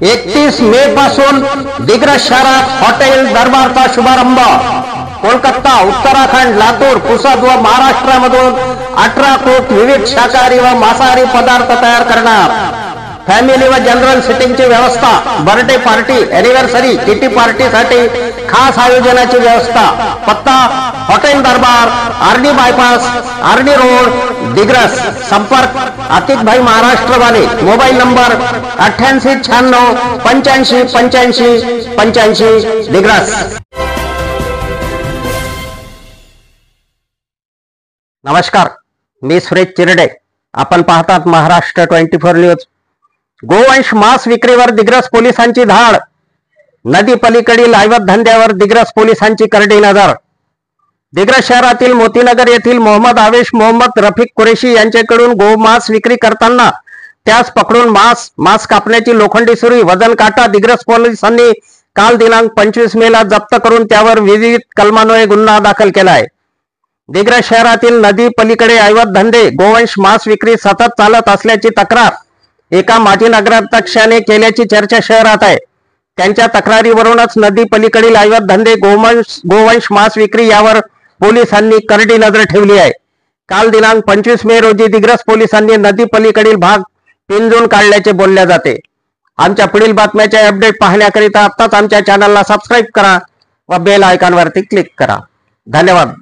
31 मे पासून दिग्रस शहरात हॉटेल दरबारचा शुभारंभ। कोलकाता, उत्तराखंड, लातूर, पुसद व महाराष्ट्रामधून 18 कोट विविध शाकाहारी व मांसाहारी पदार्थ तयार करणार। फॅमिली व जनरल सिटिंगची व्यवस्था, बर्थडे पार्टी, एनिव्हर्सरी, किटी पार्टीसाठी खास आयोजनाची व्यवस्था। पत्ता हॉटेल दरबार, आर्णी बायपास, आर्णी रोड, दिग्रस। संपर्क आतिक भाई महाराष्ट्रवाले। Mobile number 8896 85 85 85 Digras. नमस्कार, मी सुरेश चिरडे। आपण पाहतात महाराष्ट्र 24 न्यूज। गोवंश मांस विक्रीवर दिग्रस पोलिसांची धाड। नदी पलीकडील अवैध धंद्यावर दिग्रस पोलिसांची करडी नजर। दिग्रस शहरातील मोतीनगर येथील मोहम्मद आवेश मोहम्मद रफिक कुरेशी यांच्याकडून गोमांस विक्री करताना त्यास पकडून मांस कापण्याची लोखंडी सुरी, वजन काटा दिग्रस पोलिसांनी काल दिनांक 25 मे ला जप्त करून त्यावर विविध कलमान्वये गुन्हा दाखल केला आहे। दिग्रस शहरातील नदी पलीकडे अवैध धंदे, गोवंश मांस विक्री सतत चालत असल्याची तक्रार एका माजी नगराध्यक्षाने केल्याची चर्चा शहरात आहे। त्यांच्या तक्रारीवरूनच नदी पलीकडील अवैध धंदे, गोवंश मांस विक्री यावर पोलिसांनी करडी नजर ठेवली आहे। काल दिनांक 25 मे रोजी दिग्रस पोलिसांनी नदी पलीकडील भाग पिंजून काढल्याचे बोलले जाते। आमच्या पुढील बातम्याचे अपडेट पाहण्याकरिता आताच आमच्या चॅनलला सबस्क्राईब करा व बेल आयकॉनवरती क्लिक करा। धन्यवाद।